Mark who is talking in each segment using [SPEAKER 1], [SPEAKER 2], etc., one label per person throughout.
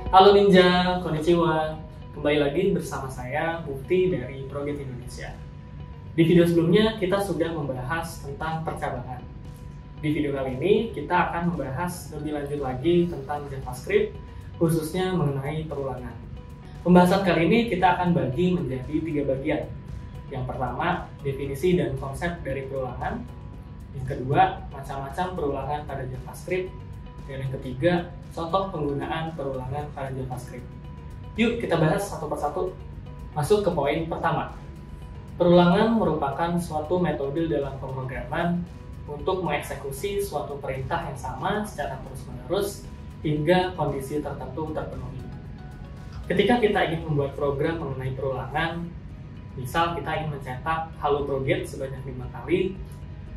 [SPEAKER 1] Halo Ninja, konnichiwa. Kembali lagi bersama saya, Mufti dari Proget Indonesia. Di video sebelumnya, kita sudah membahas tentang percabangan. Di video kali ini, kita akan membahas lebih lanjut lagi tentang JavaScript, khususnya mengenai perulangan. Pembahasan kali ini kita akan bagi menjadi 3 bagian. Yang pertama, definisi dan konsep dari perulangan. Yang kedua, macam-macam perulangan pada JavaScript. Dan yang ketiga, contoh penggunaan perulangan pada JavaScript. Yuk kita bahas satu persatu. Masuk ke poin pertama. Perulangan merupakan suatu metode dalam pemrograman untuk mengeksekusi suatu perintah yang sama secara terus-menerus hingga kondisi tertentu terpenuhi. Ketika kita ingin membuat program mengenai perulangan, misal kita ingin mencetak Halo Proget sebanyak 5 kali,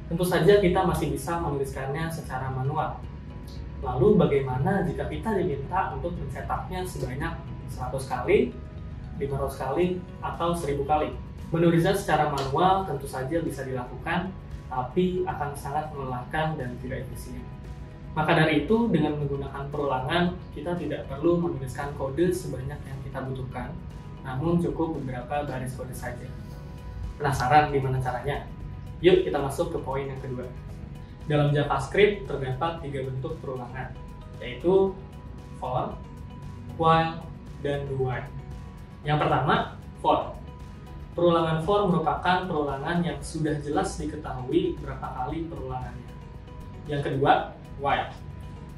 [SPEAKER 1] tentu saja kita masih bisa menuliskannya secara manual. Lalu bagaimana jika kita diminta untuk mencetaknya sebanyak 100 kali, 500 kali, atau 1000 kali? Menulisnya secara manual tentu saja bisa dilakukan, tapi akan sangat melelahkan dan tidak efisien. Maka dari itu, dengan menggunakan perulangan, kita tidak perlu menuliskan kode sebanyak yang kita butuhkan, namun cukup beberapa baris kode saja. Penasaran gimana caranya? Yuk kita masuk ke poin yang kedua. Dalam JavaScript terdapat 3 bentuk perulangan, yaitu for, while, dan do while. Yang pertama, for. Perulangan for merupakan perulangan yang sudah jelas diketahui berapa kali perulangannya. Yang kedua, while.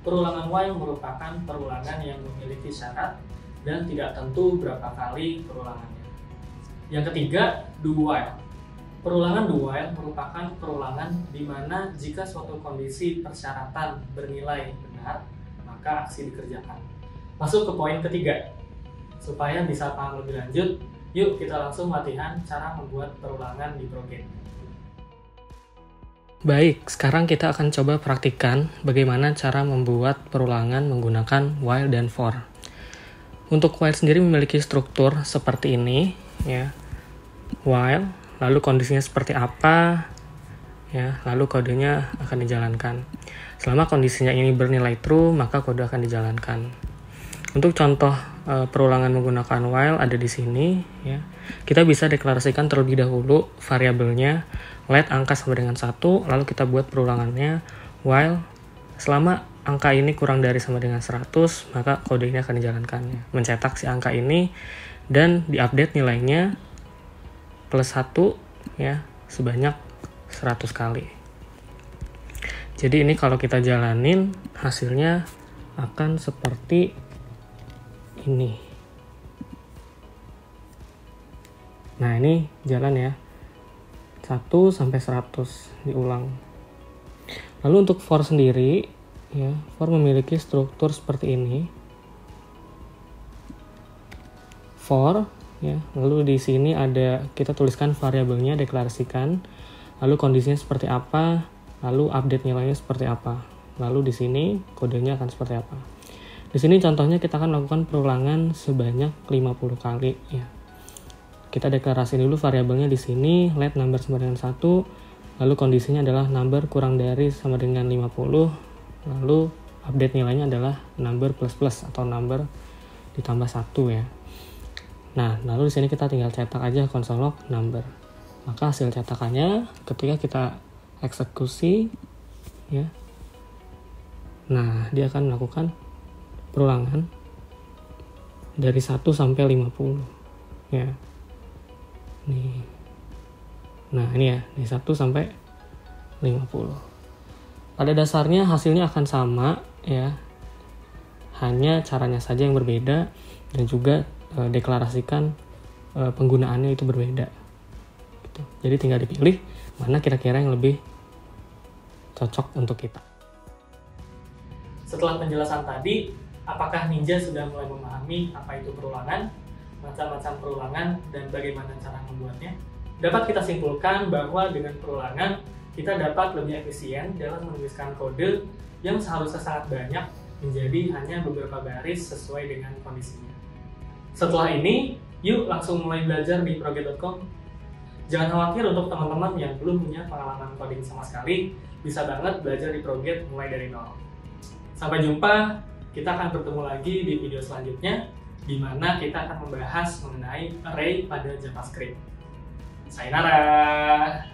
[SPEAKER 1] Perulangan while merupakan perulangan yang memiliki syarat dan tidak tentu berapa kali perulangannya. Yang ketiga, do while. Perulangan do while merupakan perulangan di mana jika suatu kondisi persyaratan bernilai benar, maka aksi dikerjakan. Masuk ke poin ketiga. Supaya bisa paham lebih lanjut, yuk kita langsung latihan cara membuat perulangan di Proget.
[SPEAKER 2] Baik, sekarang kita akan coba praktikkan bagaimana cara membuat perulangan menggunakan while dan for. Untuk while sendiri memiliki struktur seperti ini, ya. While, lalu kondisinya seperti apa, ya, lalu kodenya akan dijalankan. Selama kondisinya ini bernilai true, maka kode akan dijalankan. Untuk contoh perulangan menggunakan while ada di sini, ya. Kita bisa deklarasikan terlebih dahulu variabelnya let angka sama dengan 1, lalu kita buat perulangannya while selama angka ini kurang dari sama dengan 100, maka kode ini akan dijalankan. Mencetak si angka ini dan diupdate nilainya plus 1, ya, sebanyak 100 kali. Jadi ini kalau kita jalanin hasilnya akan seperti ini. Nah, ini jalan ya. 1 sampai 100 diulang. Lalu untuk for sendiri, ya, for memiliki struktur seperti ini. For, ya, lalu di sini ada kita tuliskan variabelnya, deklarasikan, lalu kondisinya seperti apa, lalu update nilainya seperti apa. Lalu di sini kodenya akan seperti apa. Di sini contohnya kita akan melakukan perulangan sebanyak 50 kali, ya. Kita deklarasi dulu variabelnya di sini let number sama dengan 1, lalu kondisinya adalah number kurang dari sama dengan 50, lalu update nilainya adalah number plus plus atau number ditambah 1, ya. Nah, lalu di sini kita tinggal cetak aja console log number. Maka hasil cetakannya ketika kita eksekusi, ya. Nah, dia akan melakukan perulangan dari 1 sampai 50, ya. Nih. Nah, ini ya, dari 1 sampai 50. Pada dasarnya hasilnya akan sama, ya. Hanya caranya saja yang berbeda dan juga deklarasikan penggunaannya itu berbeda. Gitu. Jadi tinggal dipilih mana kira-kira yang lebih cocok untuk kita.
[SPEAKER 1] Setelah penjelasan tadi, apakah Ninja sudah mulai memahami apa itu perulangan, macam-macam perulangan, dan bagaimana cara membuatnya? Dapat kita simpulkan bahwa dengan perulangan, kita dapat lebih efisien dalam menuliskan kode yang seharusnya sangat banyak menjadi hanya beberapa baris sesuai dengan kondisinya. Setelah ini, yuk langsung mulai belajar di proget.com. Jangan khawatir untuk teman-teman yang belum punya pengalaman coding sama sekali, bisa banget belajar di Proget mulai dari nol. Sampai jumpa Kita akan bertemu lagi di video selanjutnya, di mana kita akan membahas mengenai array pada JavaScript. Sayonara!